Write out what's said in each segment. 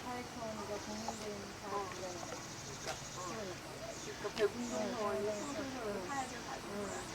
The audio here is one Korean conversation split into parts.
사회초원이가 공인된 사업이잖아요. 그러니까 백운동원이 소소적으로 사역을 받은 거야.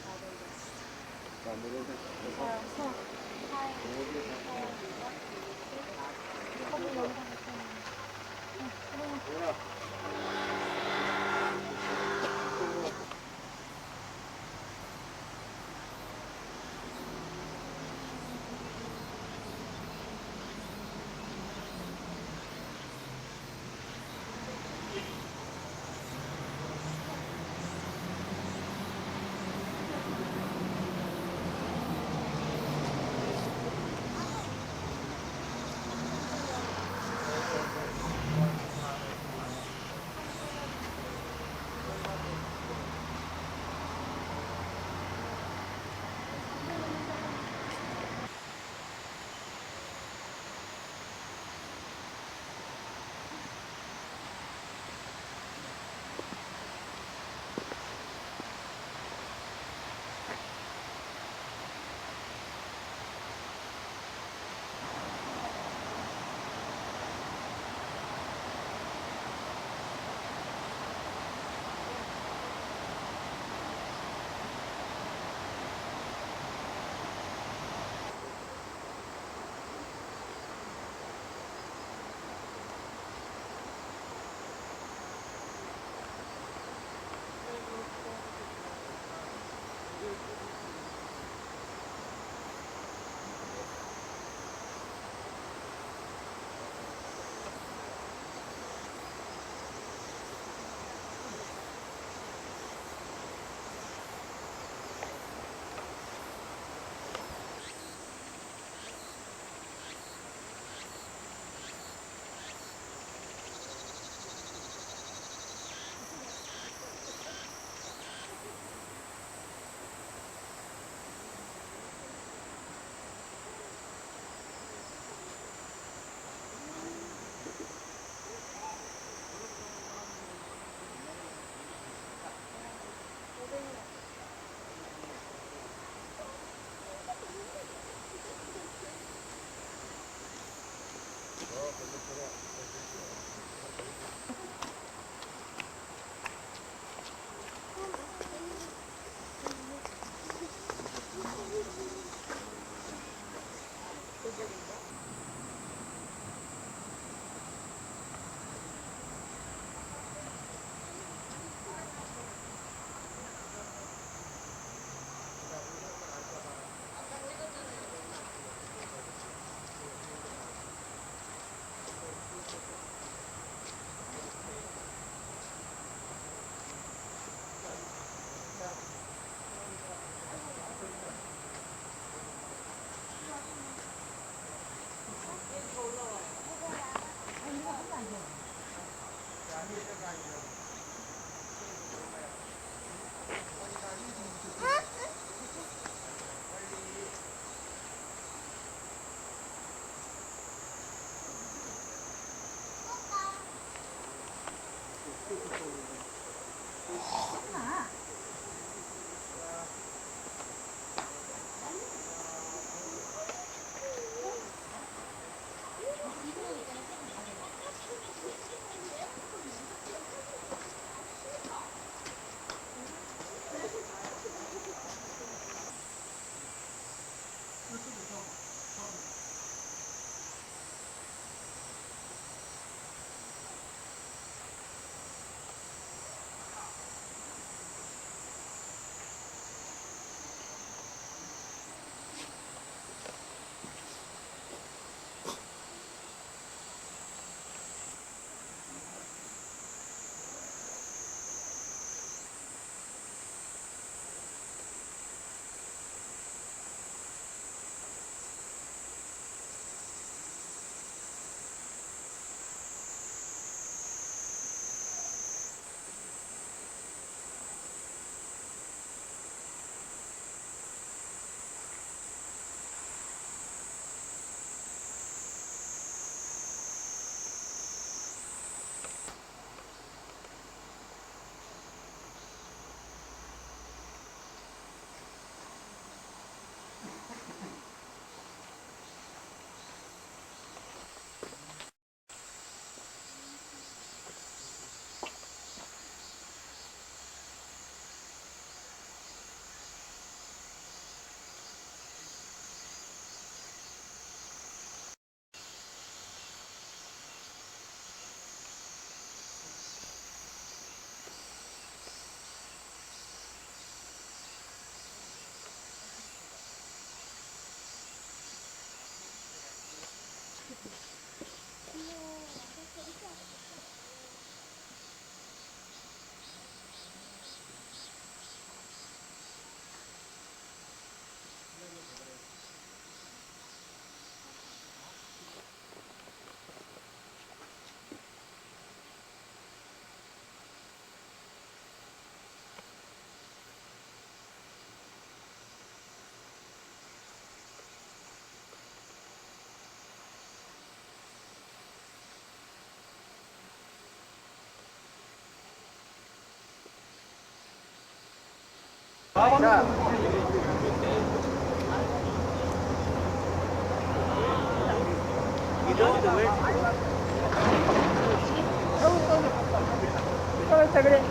그래.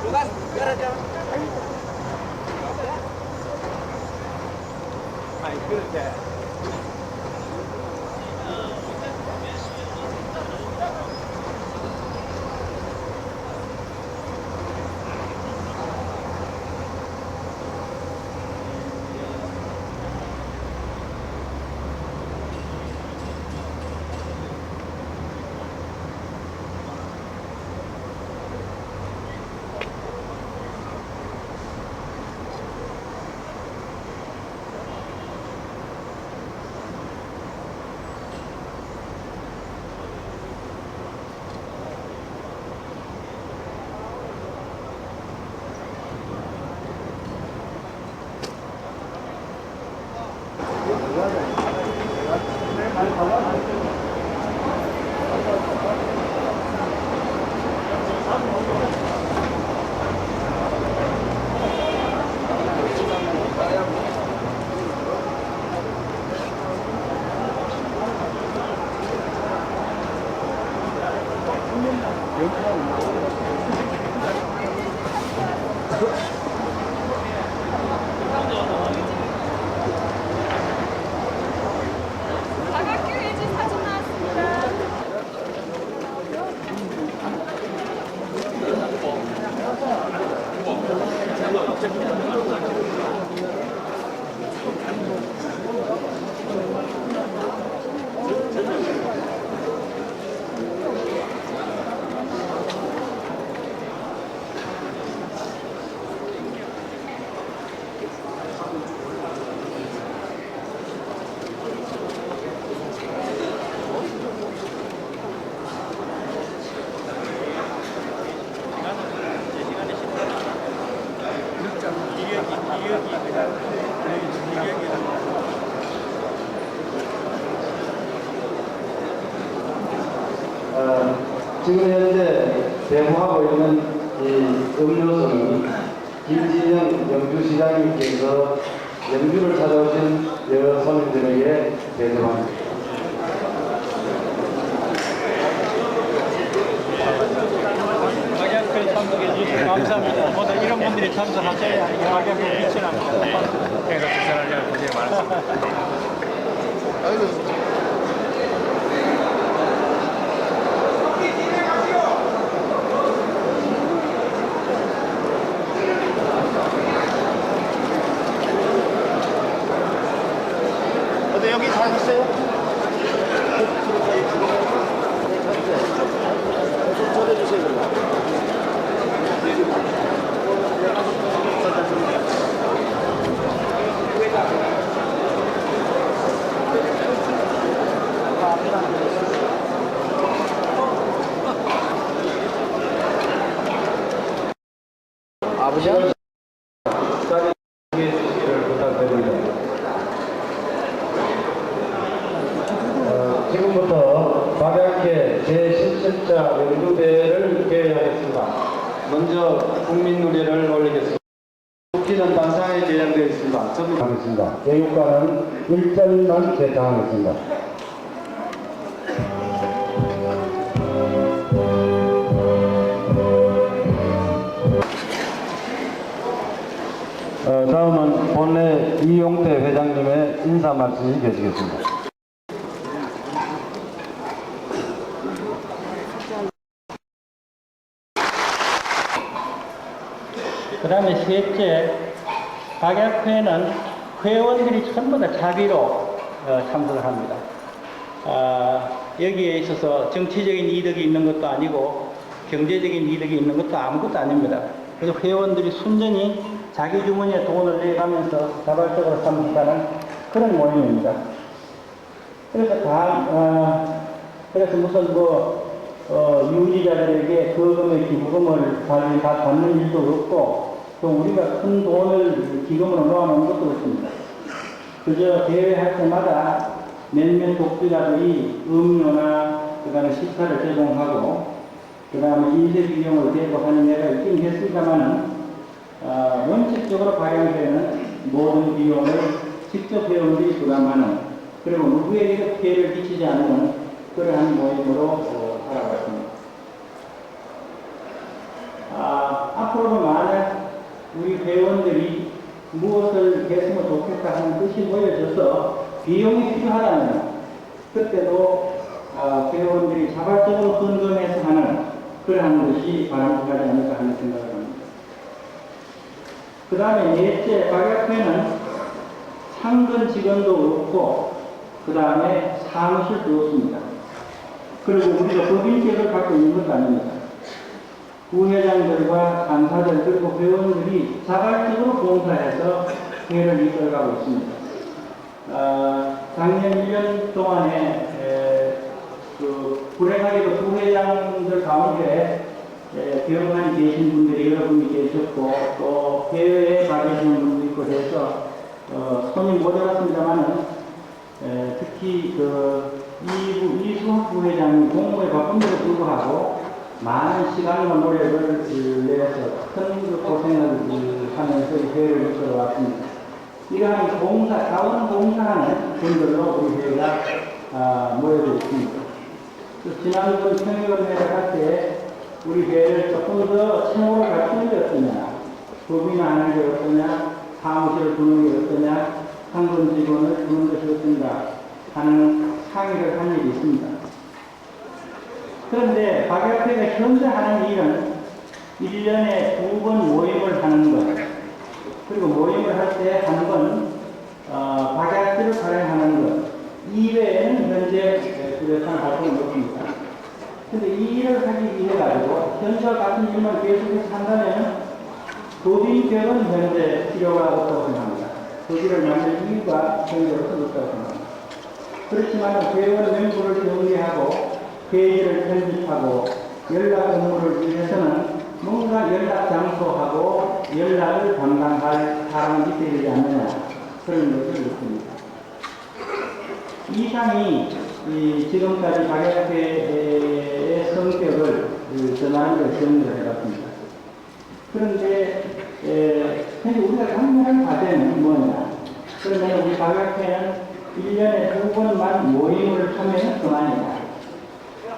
누가 열어줘. 아니 그렇게. 사각형 예지 사진 나왔습니다. 지금 현재 대모하고 있는 이 음료수는 김진영 영주시장님께서 영주를 찾아오신 여러 손님들에게 배송합니다. 가격표 참석해 주셔서 감사합니다. 모두 이런 분들이 참석하셔야 가격표 빛이 납니다. 그래서 추천하려고 고생이 많았습니다. 어디 여기 다 있어요? 전해주세요. 아버지요? 자리 주시기를 부탁드립니다. 지금부터 박약회 제17차 연구대회를 개회하겠습니다. 먼저 국민 노래를 올리겠습니다. 국기는 단상에 제정되어 있습니다. 하겠습니다. 교육관은 1절만 제청하겠습니다. 다음은 본회 이용태 회장님의 인사 말씀이 계시겠습니다. 그 다음에 셋째, 박약회는 회원들이 전부 다 자비로 참석을 합니다. 여기에 있어서 정치적인 이득이 있는 것도 아니고 경제적인 이득이 있는 것도 아무것도 아닙니다. 그래서 회원들이 순전히 자기 주머니에 돈을 내가면서 자발적으로 참석하는 그런 모임입니다. 그래서 무슨 유지자들에게 거금의 기부금을 받는 일도 없고, 또 우리가 큰 돈을 기금으로 모아놓은 것도 없습니다. 그저 대회할 때마다 몇몇 독주자들이 음료나 그다음에 식사를 제공하고, 그다음에 인쇄 비용을 대고 하는 예가 있긴 했습니다만은, 원칙적으로 발행되는 모든 비용을 직접 회원들이 부담하는, 그리고 누구에게도 피해를 끼치지 않는 그러한 모임으로 살아갔습니다. 앞으로도 만약 우리 회원들이 무엇을 했으면 좋겠다 하는 뜻이 모여져서 비용이 필요하다면 그때도 회원들이 자발적으로 헌금해서 하는 그러한 것이 바람직하지 않을까 하는 생각을 합니다. 그 다음에 넷째, 박약회는 상근 직원도 없고 그 다음에 사무실도 없습니다. 그리고 우리가 법인격을 갖고 있는 것도 아닙니다. 부회장들과 간사들 그리고 회원들이 자발적으로 봉사해서 회를 이끌어가고 있습니다. 작년 1년 동안에 불행하게도 부회장들 가운데 병원에 계신 분들이 여러분이 계셨고 또 해외에 가 계시는 분도 있고 해서 손이 모자랐습니다만은 특히 이수학 부회장이 공무에 바쁜데도 불구하고 많은 시간과 노력을 내서 큰 고생을 하면서 회를 이끌어왔습니다. 이러한 자원 봉사하는 분들로 우리 회가 모여져 있습니다. 지난번 평의원회를 할 때 우리 회를 조금 더 채무를 갖추는 게 어떠냐, 법인을 하는 게 어떠냐, 사무실을 두는 게 어떠냐, 상근 직원을 두는 것이 어떤가 하는 상의를 한 일이 있습니다. 그런데 박약회가 현재 하는 일은 1년에 2번 모임을 하는 것, 그리고 모임을 할 때 한 번 박약회를 발행하는 것 이외에는 현재 뚜렷한 활동을 못합니다. 그런데 이 일을 하기 위해 가지고 현재와 같은 일만 계속해서 한다면 법인격은 현재 필요가 없다고 생각합니다. 법인을 만들 이유가 현재로서 없다고 생각합니다. 그렇지만 회원 명부를 정리하고 회의를 편집하고 연락 업무를 위해서는 뭔가 연락 장소하고 연락을 담당할 사람이 있어야 되지 않느냐 그런 것을 느낍니다. 이상이 지금까지 박약회의 성격을 전하는 걸 정리를 해봤습니다. 그런데 현재 우리가 강렬한 과제는 뭐냐? 그러면 우리 박약회는 1년에 2번만 모임을 하면 그만이다.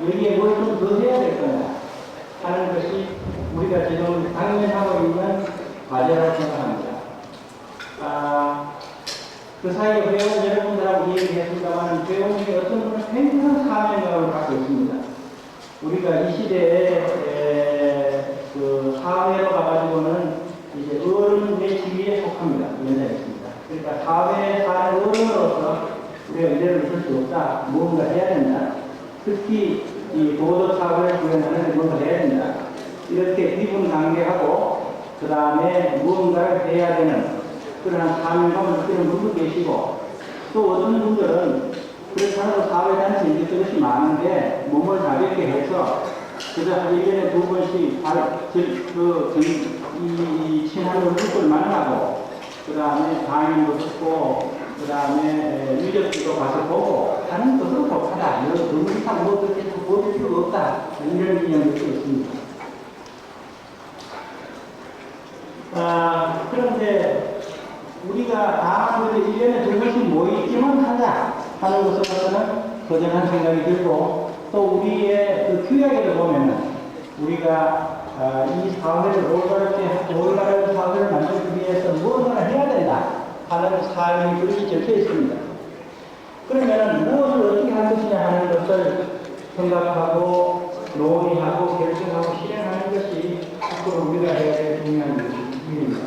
여기에 뭘 좀 더 해야 될 거냐 하는 것이 우리가 지금 당면하고 있는 과제라고 생각합니다. 그 사이에 회원 여러분들하고 얘기했습니다만 회원들이 어떤 분은 굉장한 사명감을 갖고 있습니다. 우리가 이 시대에 사회로 가가지고는 이제 어른의 지위에 속합니다. 연장했습니다. 그러니까 사회에 사는 어른으로서 우리가 이대로 있을 수 없다. 무언가 해야 된다. 특히 이 도덕 사회를 구현하는 데 뭔가 해야 된다. 이렇게 비분관계하고 그 다음에 무언가를 해야 되는 그러한 사명감을 느끼는 분도 계시고 또 어떤 분들은 그렇다고 사회단체 이것저것이 많은데 몸을 가볍게 해서 그저 1년에 2번씩 이 친한 얼굴을 만나고 그 다음에 강연도 듣고 그 다음에 유적지도 가서 보고 하는 것으로 좋다. 더 이상 뭐 그렇게 볼 필요가 없다. 이런 개념도 있습니다. 그런데 우리가 다만 1년에 2번씩 모이기만 하자 하는 것으로서는 거절한 생각이 들고 또 우리의 그 규약에도 보면은 우리가 이 사회를 올바른 사회를 만들기 위해서 무엇을 해야 된다 하는 사항이 그렇게 적혀 있습니다. 그러면 무엇을 어떻게 할 것이냐 하는 것을 생각하고 논의하고 결정하고 실행하는 것이 앞으로 우리가 해야 될 중요한 일입니다.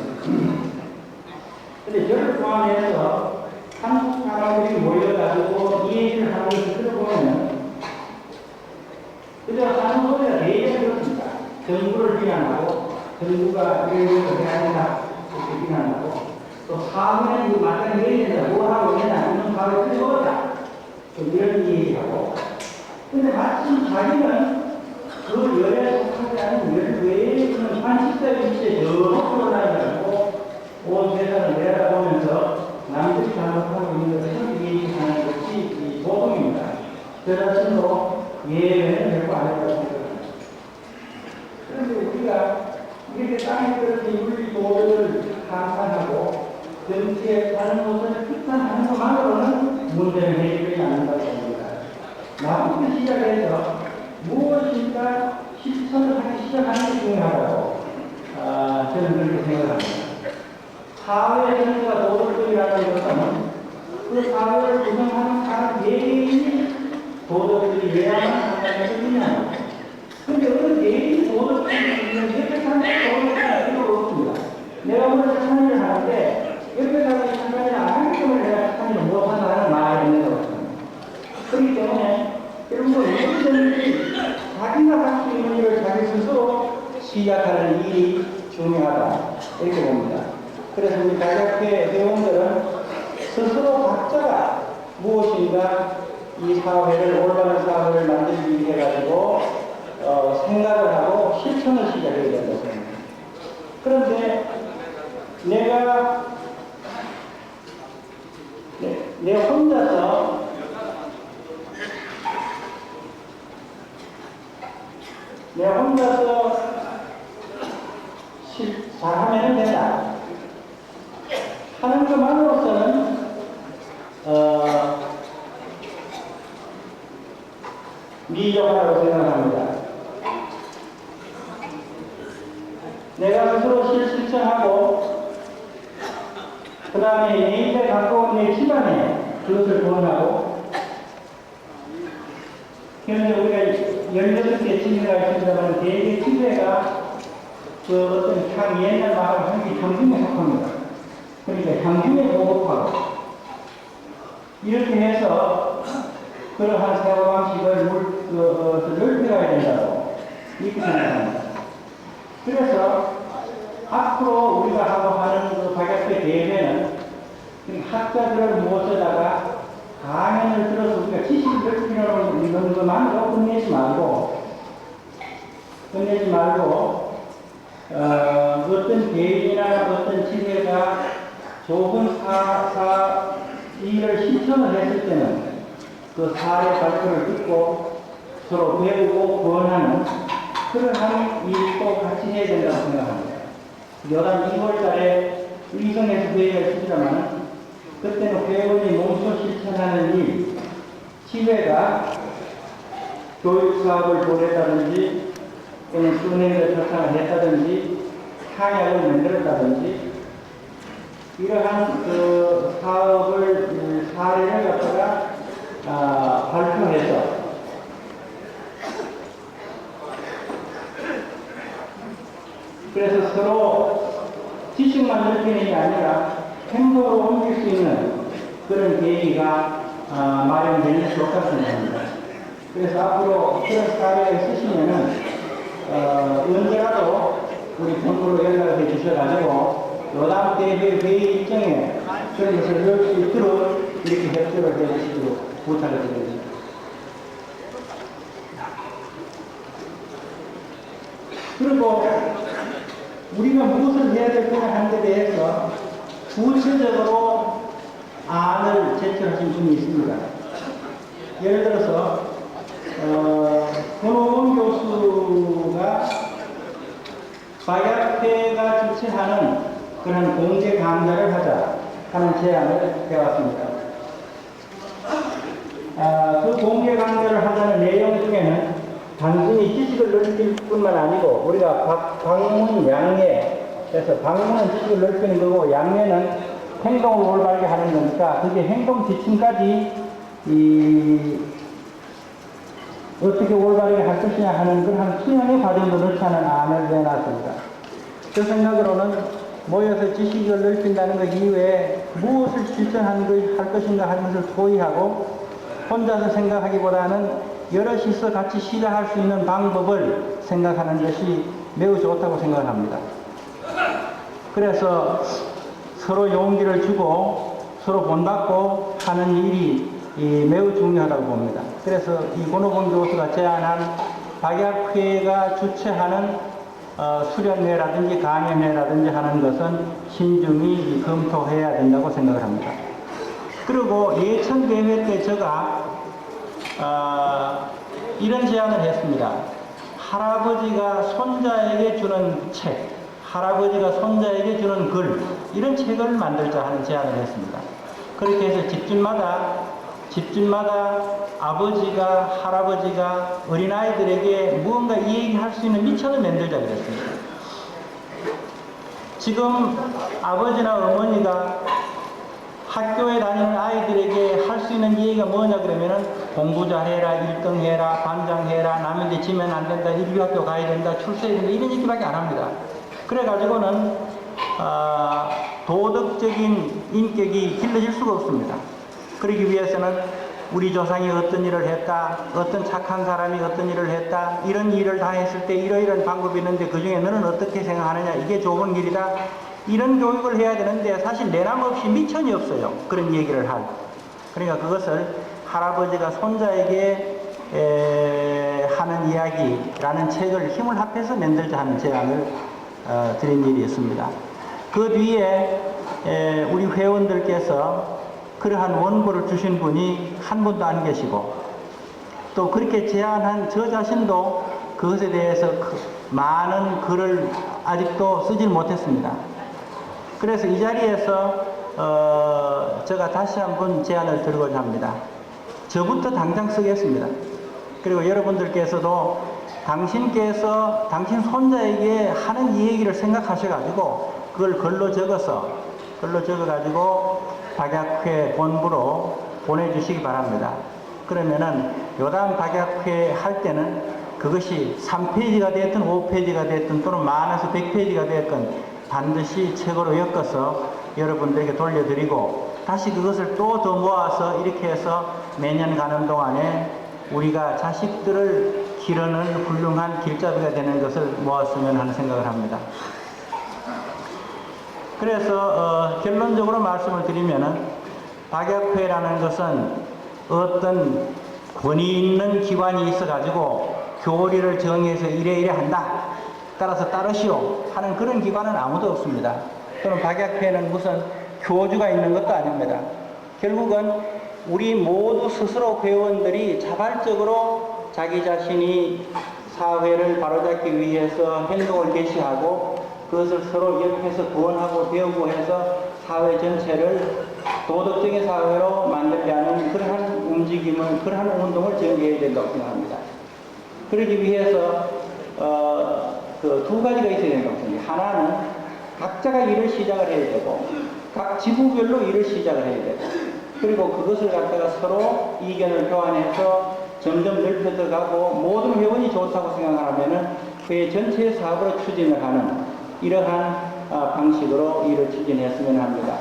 그런데 저를 포함해서 한국 사람들이 모여가지고 이 얘기를 하는 것을 들어보면 그저 하는 소리가 되게 그렇습니다. 정부를 비난하고 정부가 이런 것을 해야 된다 이렇게 비난하고 또 사회는 마땅히 해야 된다 뭐 하고 있냐 이런 사회를 틀어보자 이런 얘기하고 근데 마침 자기는 그 열에 속하지 않은 열 외에 그런 관식적인 위치에 여러 올라가고 온 세상을 내려다보면서 남들이 잘못하고 있는 것을 얘기하는 것이 보통입니다. 저 자신도 예외는 결코 안 했다고 생각합니다. 그런데 우리가 이렇게 땅에 떨어진 물리 도덕을 감탄하고 정치에 사는 것을 규탄하는 것만으로는 문제를 해결되지 않는다고 봅니다. 나부터 시작해서 무엇인가 실천을 하기 시작하는 게 중요하다고 저는 그렇게 생각합니다. 사회 정치가 도덕적이라는 것은 그 사회를 구성하는 각 개인이 도덕적이어야만 상당히 중요합니다. 근데 어느 개인이 도덕적인 옆에 사는 도덕적인 필요가 없습니다. 내가 오늘 착한 일을 하는데 옆에 사람이 착한 일을 안 하기 때문에 내가 착한 일을 못한다는 말이 있는 것같습니다. 그렇기 때문에 여러분 무엇이든지 자기가 할 수 있는 일을 자기 스스로 시작하는 일이 중요하다 이렇게 봅니다. 그래서 우리 가족회 회원들은 스스로 각자가 무엇인가 이 사회를 올바른 사회를 만들기 위해 가지고 생각을 하고 실천을 시작해야 된다고 생각합니다. 그런데 내가 혼자서 잘하면 된다 하는 것만으로서는 미적하다고 생각합니다. 내가 스스로 실천하고 그 다음에 내일에 가까운 내 집안에 그것을 보완하고 현재 우리가 16개 침대가 있습니다만 대개 침대가 그 어떤 향 옛날 말을 하는 게 향중에 속합니다. 그러니까 향중에 보급하고 이렇게 해서 그러한 사고방식을 넓혀가야 된다고 이렇게 생각합니다. 그래서 앞으로 우리가 하고 하는 그 박약회 대회는 학자들을 모셔다가 강연을 들어서 우리가 지식을 넓히는 것만으로 끝내지 말고 어떤 개인이나 어떤 지회가 좋은 일을 실천을 했을 때는 그 사례 발표를 듣고 서로 배우고 권하는 그러한 일도 같이 해야 된다고 생각합니다. 여단 2월 달에 의성에서 회의가 있습니다만 그때는 회원이 몸소 실천하는 일, 지회가 교육사업을 보냈다든지 또는 수행을 결정을 했다든지 향약을 만들었다든지 이러한 그 사업을 사례를 갖다가 발표해서 그래서 서로 지식만 넓히는 게 아니라 행동으로 옮길 수 있는 그런 계기가 마련되는 좋다고 생각합니다. 그래서 앞으로 그런 사례가 있으시면은 언제라도 우리 본부로 연락을 해 주셔가지고 요담 대회 회의 일정에 그런 것을 넣을 수 있도록 이렇게 협조를 해 주시도록 부탁을 드립니다. 그리고 우리가 무엇을 해야 될 거냐 하는 데 대해서 구체적으로 안을 제출하신 분이 있습니다. 예를 들어서 권호원 교수가 박약회가 주최하는 그런 공개 강좌를 하자 하는 제안을 해왔습니다. 그 공개 강좌를 하자는 내용 중에는 단순히 지식을 넓힐 뿐만 아니고 우리가 방문 양례에서 방문은 지식을 넓히는 거고 양례는 행동을 올바르게 하는 거니까 그게 행동 지침까지 어떻게 올바르게 할 것이냐 하는 그런 수행의 과정도 넣자는 안을 내놨습니다. 제 생각으로는 모여서 지식을 넓힌다는 것 이외에 무엇을 실천할 것인가 하는 것을 토의하고 혼자서 생각하기보다는 여럿이서 같이 시작할 수 있는 방법을 생각하는 것이 매우 좋다고 생각을 합니다. 그래서 서로 용기를 주고 서로 본받고 하는 일이 매우 중요하다고 봅니다. 그래서 이 권호봉 교수가 제안한 박약회가 주최하는 수련회라든지 강연회라든지 하는 것은 신중히 검토해야 된다고 생각을 합니다. 그리고 예천대회 때 제가 이런 제안을 했습니다. 할아버지가 손자에게 주는 책, 할아버지가 손자에게 주는 글, 이런 책을 만들자 하는 제안을 했습니다. 그렇게 해서 집집마다 아버지가, 할아버지가 어린아이들에게 무언가 이야기할 수 있는 미천을 만들자 그랬습니다. 지금 아버지나 어머니가 학교에 다니는 아이들에게 할 수 있는 얘기가 뭐냐 그러면은 공부 잘해라, 1등 해라, 반장 해라, 남한테 지면 안 된다, 일류학교 가야 된다, 출세해야 된다, 이런 얘기밖에 안 합니다. 그래가지고는 도덕적인 인격이 길러질 수가 없습니다. 그러기 위해서는 우리 조상이 어떤 일을 했다, 어떤 착한 사람이 어떤 일을 했다, 이런 일을 다 했을 때 이러이러한 방법이 있는데 그 중에 너는 어떻게 생각하느냐, 이게 좋은 길이다, 이런 교육을 해야 되는데 사실 내남 없이 미천이 없어요. 그런 얘기를 할. 그러니까 그것을 할아버지가 손자에게 하는 이야기라는 책을 힘을 합해서 만들자 하는 제안을 드린 일이 있습니다. 그 뒤에 우리 회원들께서 그러한 원고를 주신 분이 한 분도 안 계시고, 또 그렇게 제안한 저 자신도 그것에 대해서 많은 글을 아직도 쓰질 못했습니다. 그래서 이 자리에서 제가 다시 한번 제안을 드리고자 합니다. 저부터 당장 쓰겠습니다. 그리고 여러분들께서도 당신께서 당신 손자에게 하는 이 얘기를 생각하셔가지고 그걸 글로 적어가지고 박약회 본부로 보내주시기 바랍니다. 그러면은 요단 박약회 할 때는 그것이 3페이지가 됐든 5페이지가 됐든 또는 많아서 100페이지가 됐든 반드시 책으로 엮어서 여러분들에게 돌려드리고 다시 그것을 또 더 모아서 이렇게 해서 매년 가는 동안에 우리가 자식들을 기르는 훌륭한 길잡이가 되는 것을 모았으면 하는 생각을 합니다. 그래서 결론적으로 말씀을 드리면은 박약회라는 것은 어떤 권위 있는 기관이 있어 가지고 교리를 정해서 이래 한다, 따라서 따르시오 하는 그런 기관은 아무도 없습니다. 또는 박약회는 무슨 교주가 있는 것도 아닙니다. 결국은 우리 모두 스스로 회원들이 자발적으로 자기 자신이 사회를 바로잡기 위해서 행동을 개시하고 그것을 서로 옆에서 구원하고 배우고 해서 사회 전체를 도덕적인 사회로 만들려는 그러한 움직임을, 그러한 운동을 전개해야 된다고 생각합니다. 그러기 위해서 그 두 가지가 있어야 되는 것 같습니다. 하나는 각자가 일을 시작을 해야 되고 각 지부별로 일을 시작을 해야 되고, 그리고 그것을 갖다가 서로 이견을 교환해서 점점 넓혀져 가고 모든 회원이 좋다고 생각하면은 회 전체의 사업으로 추진을 하는 이러한 방식으로 일을 추진했으면 합니다.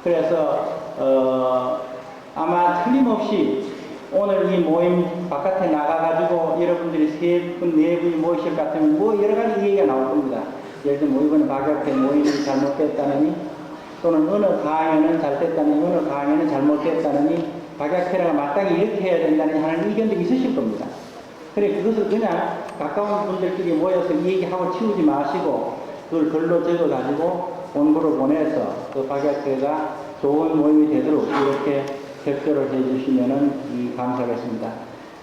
그래서 아마 틀림없이 오늘 이 모임 바깥에 나가가지고 여러분들이 3분, 4분이 모이실 것 같으면 뭐 여러 가지 얘기가 나올 겁니다. 예를 들면 뭐 이번에 박약회 모임이 잘못됐다느니, 또는 어느 강연은 잘 됐다느니, 어느 강연은 잘못됐다느니, 박약회라가 마땅히 이렇게 해야 된다느니 하는 의견도 있으실 겁니다. 그래, 그것을 그냥 가까운 분들끼리 모여서 얘기하고 치우지 마시고 그걸 글로 적어가지고 본부로 보내서 그 박약회가 좋은 모임이 되도록 이렇게 협조를 해주시면은 감사하겠습니다.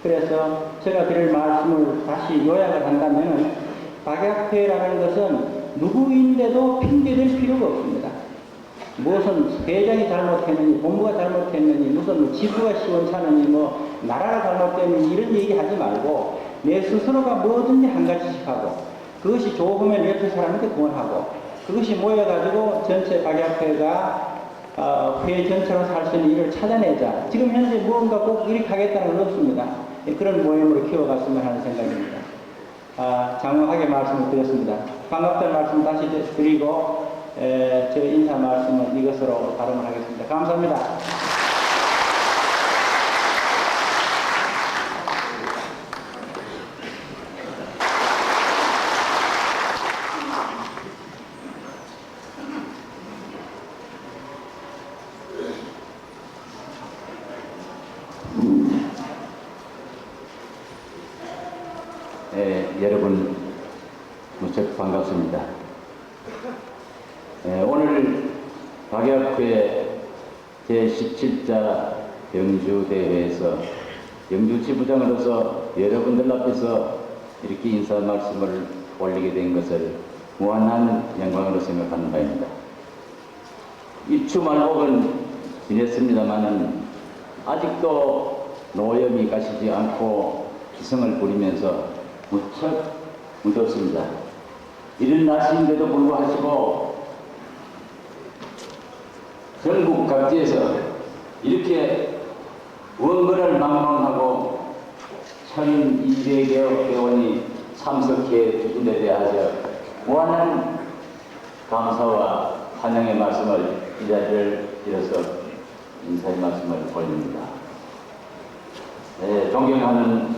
그래서 제가 드릴 말씀을 다시 요약을 한다면은 박약회라는 것은 누구인데도 핑계댈 필요가 없습니다. 무엇은 회장이 잘못했느니, 본부가 잘못했느니, 무슨 지부가 시원찮으니, 뭐 나라가 잘못됐느니 이런 얘기 하지 말고 내 스스로가 뭐든지 한 가지씩 하고 그것이 좋으면 옆에 사람한테 구원하고 그것이 모여가지고 전체 박약회가 회 전체로 살 수 있는 일을 찾아내자. 지금 현재 무언가 꼭 이렇게 하겠다는 건 없습니다. 그런 모임으로 키워갔으면 하는 생각입니다. 장황하게 말씀을 드렸습니다. 반갑다는 말씀 다시 드리고 제 인사 말씀은 이것으로 발언을 하겠습니다. 감사합니다. 여러분 무척 반갑습니다. 오늘 박약회 제17자 영주대회에서 영주 지부장으로서 여러분들 앞에서 이렇게 인사 말씀을 올리게 된 것을 무한한 영광으로 생각하는 바입니다. 이 주말복은 지냈습니다마는 아직도 노염이 가시지 않고 기승을 부리면서 무척 무덥습니다. 이런 날씨인데도 불구하고 전국 각지에서 이렇게 원거를 망망하고 1200여 회원이 참석해 주신 데 대하여 무한한 감사와 환영의 말씀을 이 자리를 빌어서 인사의 말씀을 올립니다. 네, 존경하는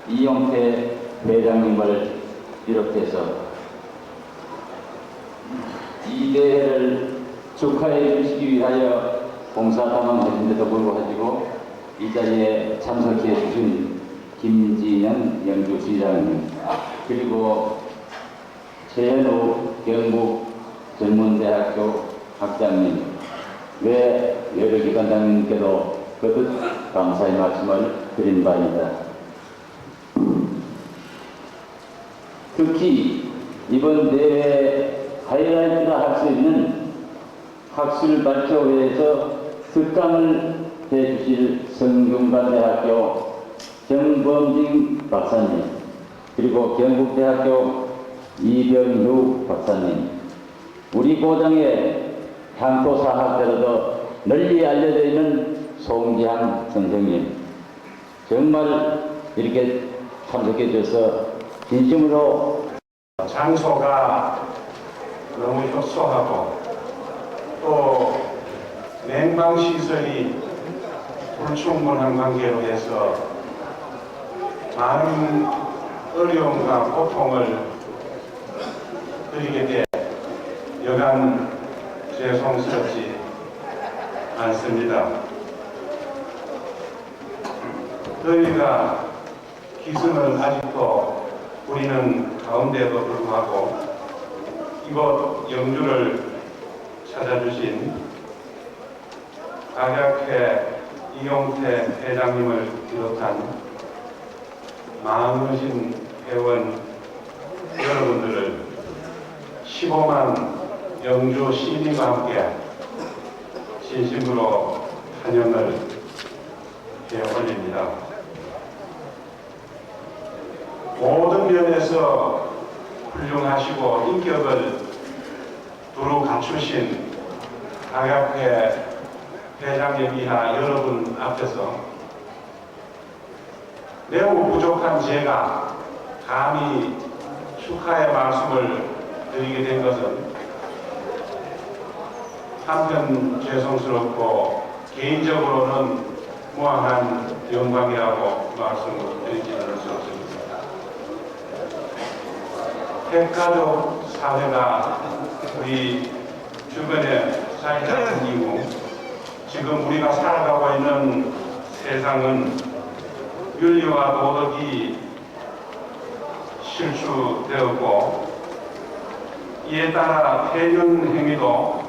이용태 회장님을 비롯해서 이 대회를 축하해 주시기 위하여 봉사담당하신데도 불구하고 이 자리에 참석해 주신 김진영 영주시장님, 그리고 최현우 경북전문대학교 학장님, 외 여러 기관장님께도 거듭 감사의 말씀을 드린 바입니다. 특히 이번 대회 하이라이트라 할 수 있는 학술 발표회에서 특강을 해주실 성균관대학교 정범진 박사님, 그리고 경북대학교 이병유 박사님, 우리 고장의 향토사학대로도 널리 알려져 있는 송지향 선생님, 정말 이렇게 참석해 주셔서 진심으로 장소가 너무 협소하고 또 냉방시설이 불충분한 관계로 해서 많은 어려움과 고통을 드리게 돼 여간 죄송스럽지 않습니다. 더위가 기승을 아직도 부리는 가운데도 불구하고 이곳 영주를 찾아주신 박약회 이용태 회장님을 비롯한 많으신 회원 여러분들을 15만 영주 시민과 함께 진심으로 환영을 해 올립니다. 모든 면에서 훌륭하시고 인격을 두루 갖추신 박약회 회장님이나 여러분 앞에서 매우 부족한 제가 감히 축하의 말씀을 드리게 된 것은 한편 죄송스럽고 개인적으로는 무한한 영광이라고 말씀을 드리지 않을 수 없습니다. 핵가족 사회가 우리 주변에 자리 잡은 이후 지금 우리가 살아가고 있는 세상은 윤리와 도덕이 실추되었고 이에 따라 폐륜 행위도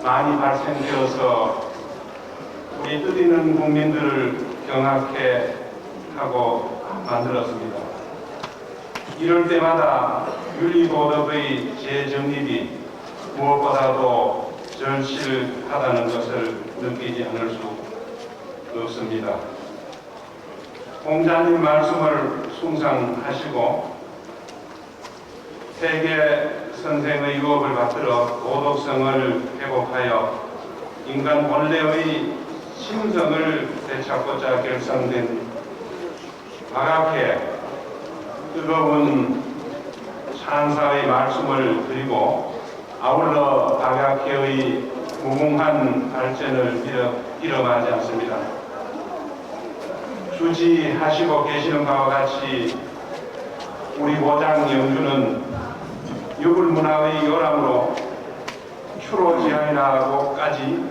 많이 발생되어서 우리 뜻있는 국민들을 경악해 하고 만들었습니다. 이럴 때마다 윤리도덕의 재정립이 무엇보다도 절실하다는 것을 느끼지 않을 수 없습니다. 공자님 말씀을 숭상하시고 세계 선생의 유업을 받들어 도덕성을 회복하여 인간 본래의 심성을 되찾고자 결성된 박학회 뜨거운 찬사의 말씀을 드리고 아울러 박학회의 무궁한 발전을 빌어가지 않습니다. 주지하시고 계시는 바와 같이 우리 고장 영주는 유불문화의 요람으로 추로지향이라고까지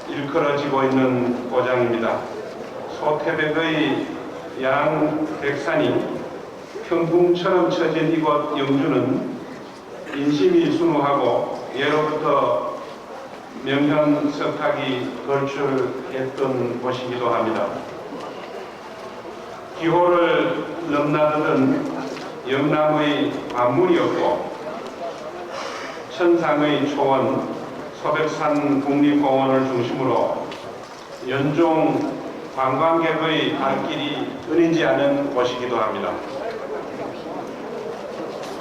일컬어지고 있는 고장입니다. 소태백의 양백산이 평궁처럼 쳐진 이곳 영주는 인심이 순우하고 예로부터 명현석학이 걸출했던 곳이기도 합니다. 기호를 넘나드는 영남의 관문이었고 천상의 초원 소백산 국립공원을 중심으로 연중 관광객의 발길이 끊이지 않은 곳이기도 합니다.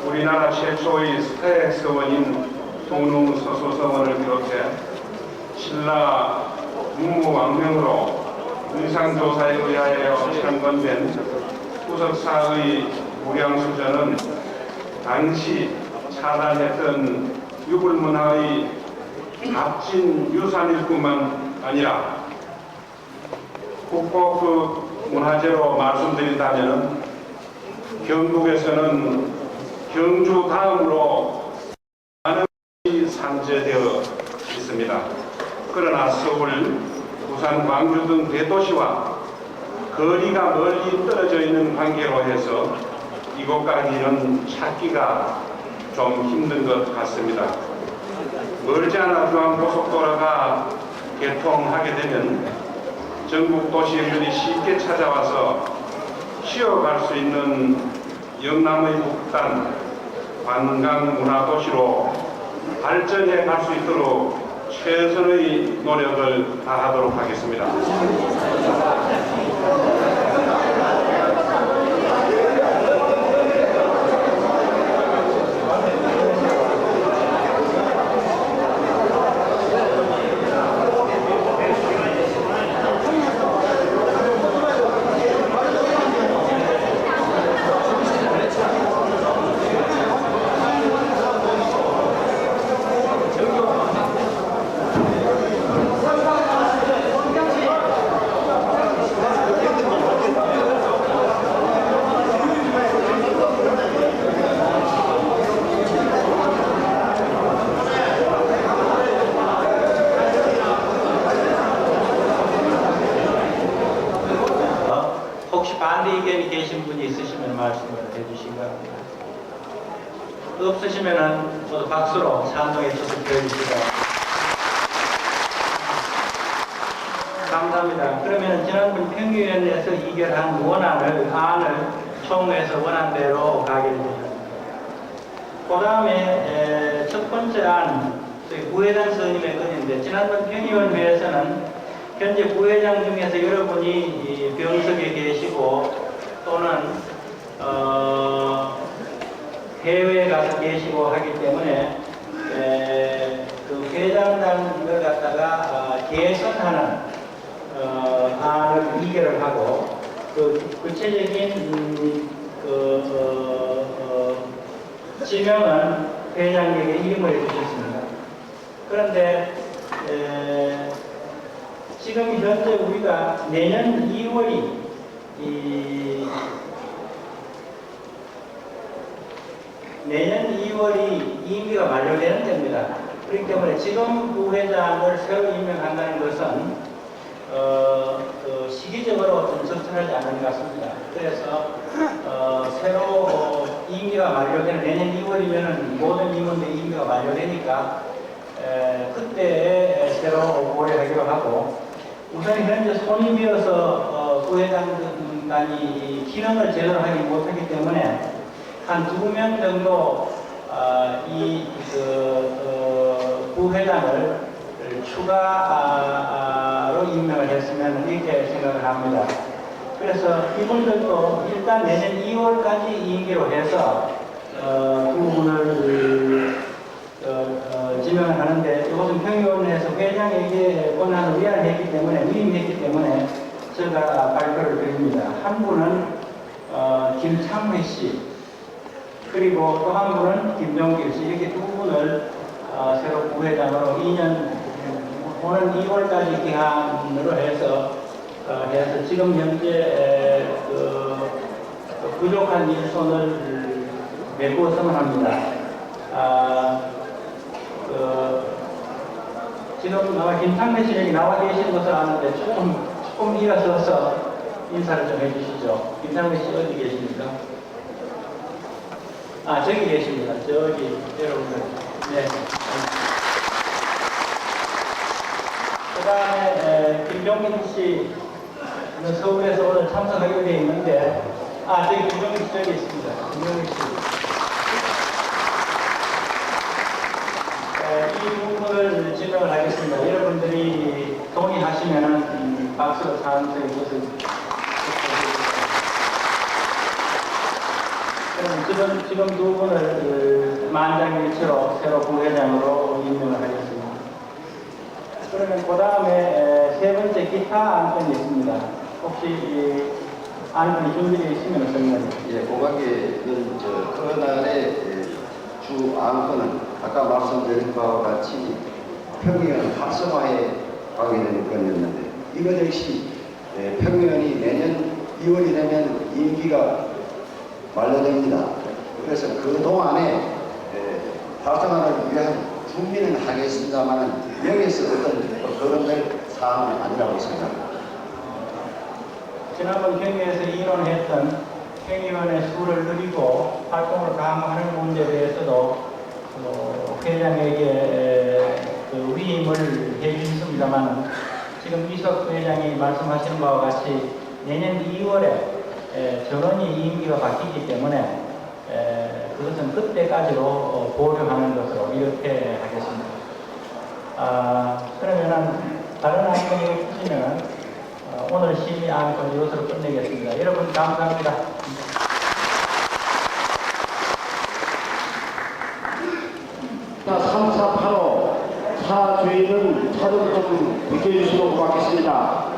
우리나라 최초의 스타엑스원인 동릉서소서원을 비롯해 신라 문무왕명으로 의상조사에 의하여 창건된 후석사의 무량수전은 당시 차단했던 유불문화의 값진 유산일 뿐만 아니라 국보 문화재로 말씀드린다면 경북에서는 경주 다음으로 많은 것이 산재되어 있습니다. 그러나 서울, 부산, 광주 등 대도시와 거리가 멀리 떨어져 있는 관계로 해서 이곳까지는 찾기가 좀 힘든 것 같습니다. 멀지 않아 중앙고속도로가 개통하게 되면 전국 도시들이 쉽게 찾아와서 쉬어갈 수 있는 영남의 북단 관광 문화도시로 발전해 갈 수 있도록 최선의 노력을 다하도록 하겠습니다. 혹시 반대 의견이 계신 분이 있으시면 말씀을 해주시기 바랍니다. 없으시면 모두 박수로 찬동의 뜻을 보여주시기 바랍니다. 감사합니다. 그러면 지난번 평의위원회에서 의결한 안을 총회에서 원안대로 가게 됩니다. 그 다음에 첫 번째 안, 부회장 선임의 건인데 지난번 평의위원회에서는 현재 부회장 중에서 여러분이 병석에 계시고 또는 해외에 가서 계시고 하기 때문에 그 회장단을 갖다가 개선하는 안을 의결을 하고 그 구체적인 지명은 회장에게 이름을 해주셨습니다. 그런데 지금 현재 우리가 내년 2월이 임기가 만료되는 때입니다. 그렇기 때문에 지금 부회장을 새로 임명한다는 것은 시기적으로 좀 적절하지 않은 것 같습니다. 그래서 새로 임기가 만료되는 내년 2월이면 모든 임원들의 임기가 만료되니까 그때 새로 고려하기로 하고 우선 현재 손이 비어서 부회장단이 기능을 제대로 하지 못하기 때문에 한 2명 정도 부회장을 추가로 임명을 했으면 이렇게 생각을 합니다. 그래서 이분들도 일단 내년 2월까지 임기로 해서 두 분을 지명을 하는데 이것은 평의원에서 회장에게 권한을 위임했기 때문에 제가 발표를 드립니다. 한 분은 김창회 씨, 그리고 또 한 분은 김종길 씨, 이렇게 두 분을 새로 부회장으로 2년 오는 2월까지 기한으로 해서 지금 현재 부족한 일손을 메꾸었으면 합니다. 지금 아마 김창래 씨 여기 나와 계신 것을 아는데 조금 일어서서 인사를 좀 해주시죠. 김창래 씨 어디 계십니까? 저기 계십니다. 저기 여러분들. 네. 그 다음에 김종민 씨는 서울에서 오늘 참석하게 되어 있는데 저기 김영희 씨 저기 있습니다. 김영희 씨. 이 부분을 진행을 하겠습니다. 여러분들이 동의하시면은 박수로 사람들의 것을 지금 두 분을 만장일치로 새로 부회장으로 임명을 하겠습니다. 그러면 그 다음에 세 번째 기타 안건이 있습니다. 혹시 안건이 준비되어 있으면 설명해 주세요. 예, 고관계는 그날의 주 안건은 아까 말씀드린 바와 같이 평의원 활성화에 가게 되는 건이었는데 이것 역시 평의원이 내년 2월이 되면 임기가 만료됩니다. 그래서 그동안에 활성화를 위한 준비는 하겠습니다만 여기서 어떤 거론될 사항은 아니라고 생각합니다. 지난번 경위에서 의논했던 평의원의 수를 늘리고 활동을 강화하는 문제에 대해서도 회장에게 위임을 해주셨습니다만 지금 이석 회장이 말씀하신 바와 같이 내년 2월에 전원이 임기가 바뀌기 때문에 그것은 그때까지로 보류하는 것으로 이렇게 하겠습니다. 그러면은 다른 안건이 없으시면 오늘 심의 안건 이것으로 끝내겠습니다. 여러분 감사합니다. 자, 3485 사주인은 차등권 비켜주시도록 하겠습니다.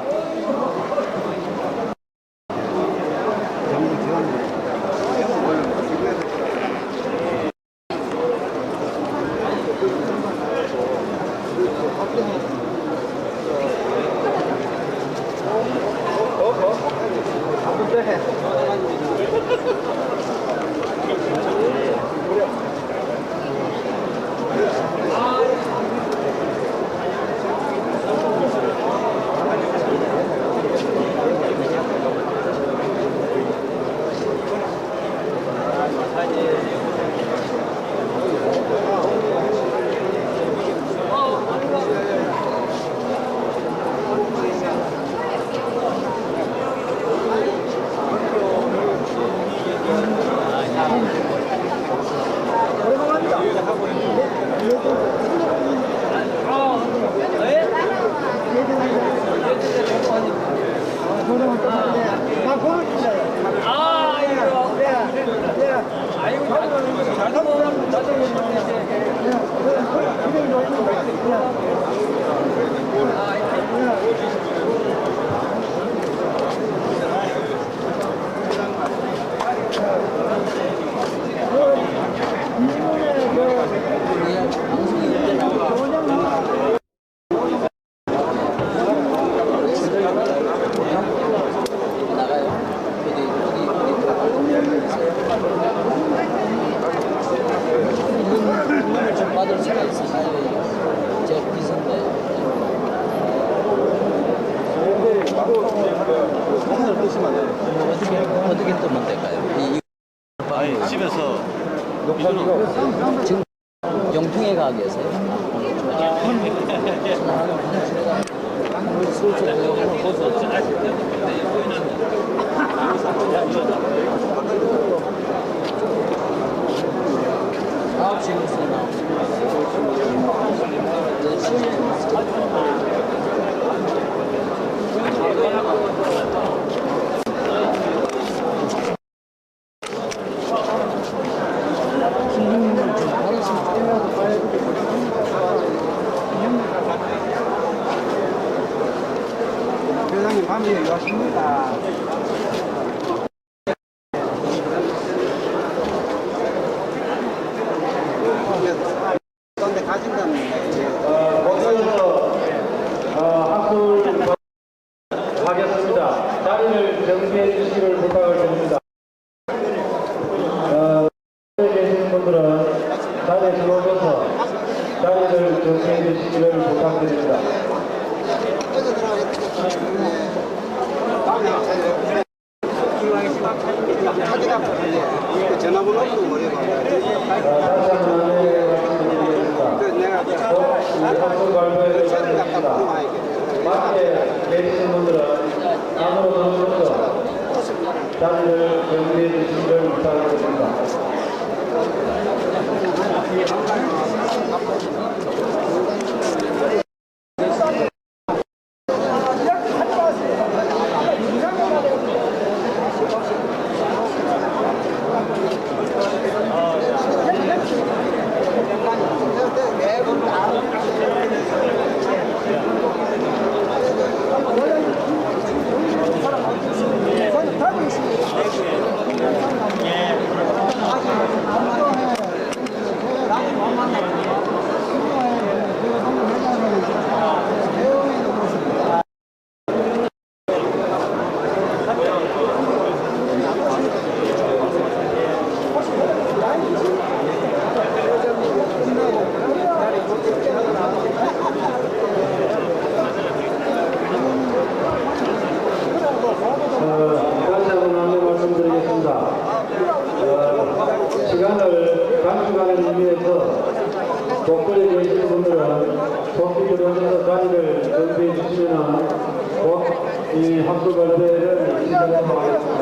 어떻게 뜨면 될까요? 아니 집에서 지금 영통에 가 계세요? 회장님 밤에 왔습니다. 그런데 가진다는 거기서 학술 하겠습니다. 자리를 정비해 주시기를 부탁을 드립니다. 계시는 분들은 자리에 들어오셔서 자리를 정비해 주시기를 부탁드립니다. 전화번호도 모르겠어요. 다시 한번 안내해 말씀드리겠습니다. 학술 발표에 들어가겠습니다. 밖에 계시는 분들은 안으로 들어오셔서 자리를 정리해 주시기를 부탁드립니다. 다시 한번 안내 말씀드리겠습니다. 시간을 단축하는 의미에서 독도에 계시는 분들은 속히 들어오셔서 자리를 정비해 주시면 곧 이 학술 발표를 시작하도록 하겠습니다.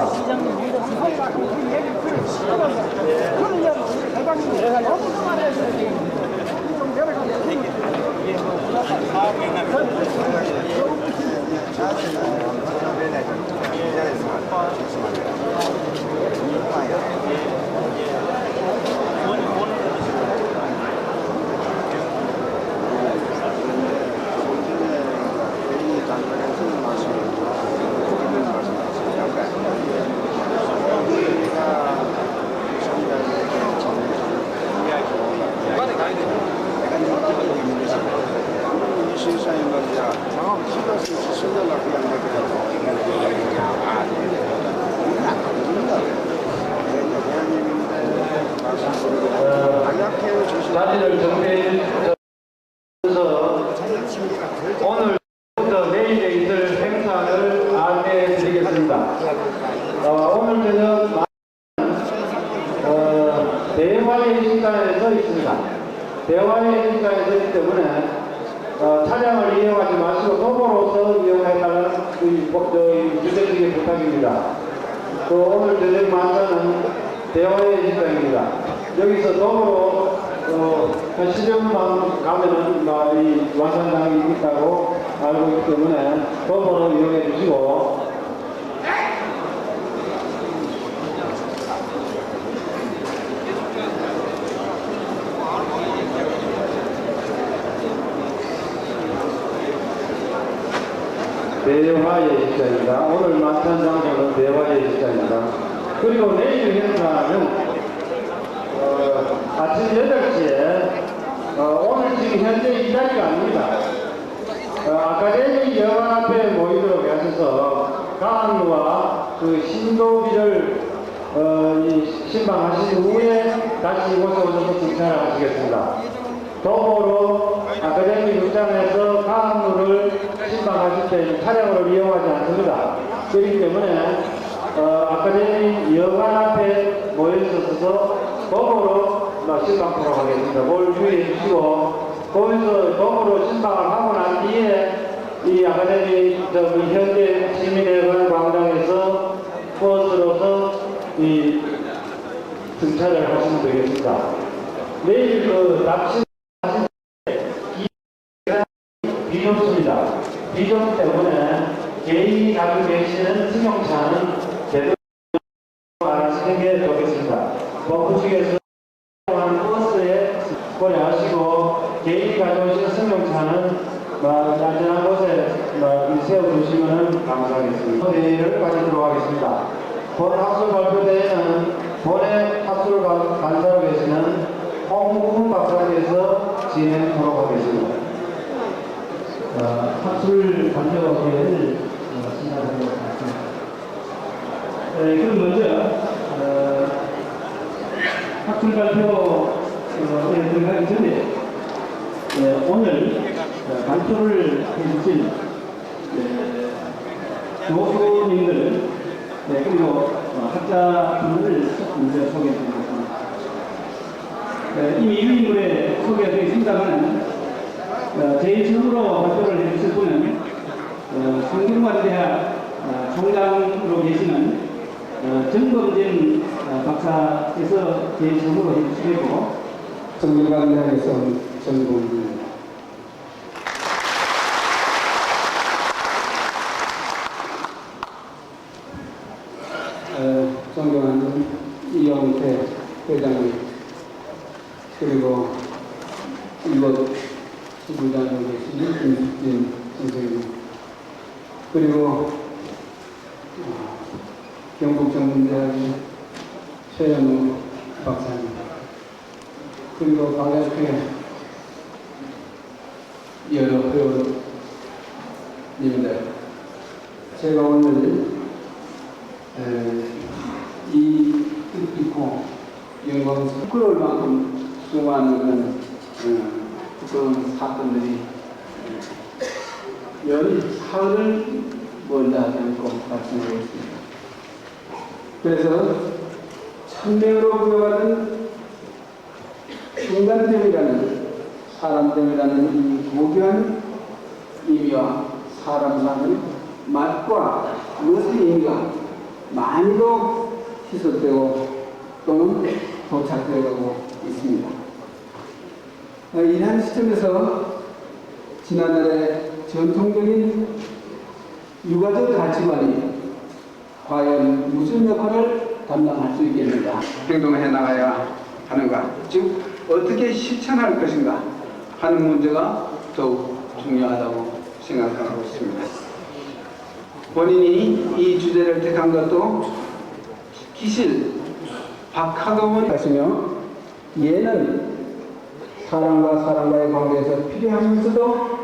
자리를 정리해 주셔서 오늘부터 내일에 있을 행사를 안내해 드리겠습니다. 오늘 저녁 대화의 시간에 서 있습니다. 대화의 시간에 서 있기 때문에 차량을 이용하지 마시고 도보로서 이용해달라는 주제적인 부탁입니다. 또 오늘 저녁 만찬은 대화의 시간입니다. 여기서 도보로 한 10여분만 가면은 이 완산장이 있다고 알고 있기 때문에 도보로 이용해 주시고 대화의 시간입니다. 오늘 만찬 장소는 대화의 시간입니다. 그리고 내일 행사는 아침 8시에 오늘 지금 현재 이 자리가 아닙니다. 아카데미 여관 앞에 모이도록 하셔서 강안루와 그 신도비를 신방하신 후에 다시 이곳에 오셔서 등산을 하시겠습니다. 도보로 아카데미 극장에서 강안루를 신방하실 때는 차량으로 이용하지 않습니다. 그렇기 때문에 아카데미 여관 앞에 모여있어서 도보로 신방하도록 하겠습니다. 그걸 주의해 주시고 거기서 도보로 신방을 하고 난 뒤에 이 아카데미 현재 시민회관 광장에서 버스로서 이 등차를 하시면 되겠습니다. 내일 그 납치 비좁습니다. 비좁 때문에 개인이 가지고 계시는 승용차는 제대로 안 하시는 게 좋겠습니다. 법무직에서 버스에 고려하시고 개인이 가져오시는 승용차는 안전한 곳에 세워주시면 감사하겠습니다. 대회를 가지도록 하겠습니다. 본 학술 발표대회는 본회 학술 간사로 계시는 홍국훈 박사께서 진행하도록 하겠습니다. 학술 발표회를 진행하도록 하겠습니다. 그럼 먼저 학술 발표에 들어가기 전에 오늘 발표를 해주신 교수님들 그리고 학자분들을 먼저 소개해드리겠습니다. 이미 유인물에 소개되어 있습니다만 제일 처음으로 발표를 해주실 분은 성균관대학 총장으로 계시는 정범진 박사께서 제 처음으로 해주시고 정경관대학에서 전공입니다. 존경하는 이영태 회장님, 그리고 이곳 지부장으로 계신 김숙진 선생님, 그리고 경북전문대학의 최현우 박사님, 그리고 관련회 여러 회원님들, 제가 오늘 이 뜻깊고 영광스러운 부끄러울 만큼 수많은 그런 사건들이 연 사흘을 멀다 하지 않고 발생하고 있습니다. 그래서 천명으로 부여받은 인간됨이라는, 사람됨이라는 이 고귀한 의미와 사람사는 맛과 무엇의 의미가 많이도 희석되고 또는 도착되어가고 있습니다. 이러한 시점에서 지난날의 전통적인 유가적 가치관이 과연 무슨 역할을 담당할 수 있겠는가, 행동해 나가야 하는가, 즉 어떻게 실천할 것인가 하는 문제가 더욱 중요하다고 생각하고 있습니다. 본인이 이 주제를 택한 것도 기실 박하동원 하시며, 예는 사람과 사람과의 관계에서 필요하면서도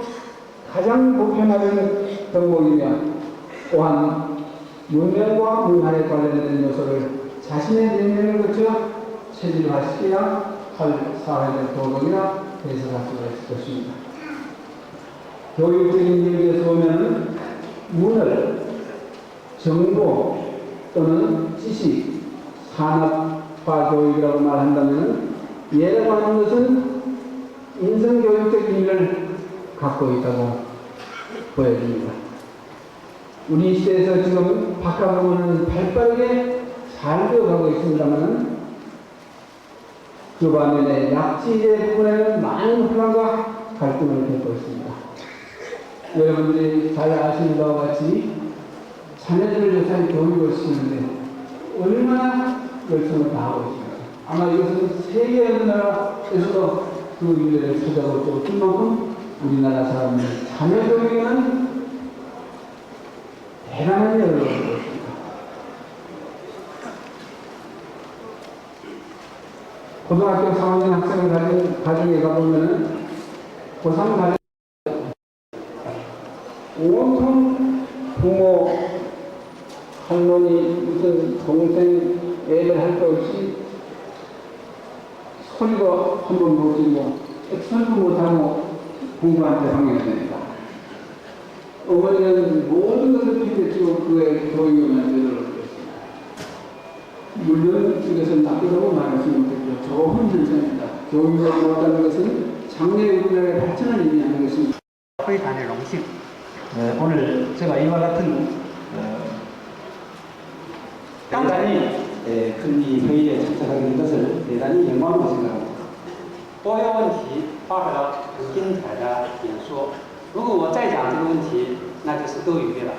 가장 보편화된 덕목이며, 또한 문명과 문화에 관련된 요소를 자신의 내면을 거쳐 체질화시켜야 할 사회적 도덕이나 해석할 수가 있을 것입니다. 교육적인 얘기에서 보면 문을 정보 또는 지식, 산업화 교육이라고 말한다면, 예라고 하는 것은 인성교육적 의미를 갖고 있다고 보여집니다. 우리 시대에서 지금 박학문은 발빠르게 잘 되어가고 있습니다만, 그 반면에 약지의 부분에는 많은 혼란과 갈등을 겪고 있습니다. 여러분들이 잘 아시는 바와 같이 자녀들을 요새 교육을 시키는데 얼마나 열심을 다하고 있습니다. 아마 이것은 세계 어느 나라에서도 그 일을 찾아볼 수 없을 만큼 우리나라 사람은 자녀 교육에는 대단한 열을 얻고 있습니다. 고등학교 3학년 학생을 가진 가정에 가보면 고3 가정 온통 부모, 할머니, 무슨 동생, 애들 할 것 없이 소리도 한 번 못 지르고 액션도 못하고 공부한테 방해됩니다. 어머니는 모든 것을 피해치고 그의 교육에 만들어 놓겠습니다. 물론 이것은 나쁘다고 말할 수 못했죠. 좋은 현상입니다. 교육을 얻었다는 것은 장래 우리나라의 발전을 의미하는 것입니다. 회관의荣幸. 오늘 제가 이와 같은 대단히 큰 이 회의에 참석하게 된 것을 대단히 영광으로 생각합니다. 多个问题发表了很精彩的演说。如果我再讲这个问题，那就是多余的了。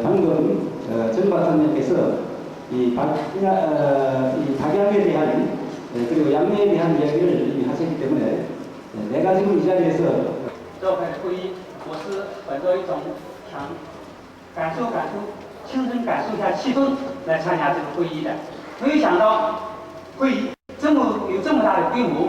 방금 전 박사님께서 이 박약에 대한 그리고 양면에 대한 이야기를 이미 하셨기 때문에 내가 지금 이 자리에서 召开会议，我是本着一种想感受、亲身感受一下气氛来参加这个会议的。没有想到会议有这么大的规模。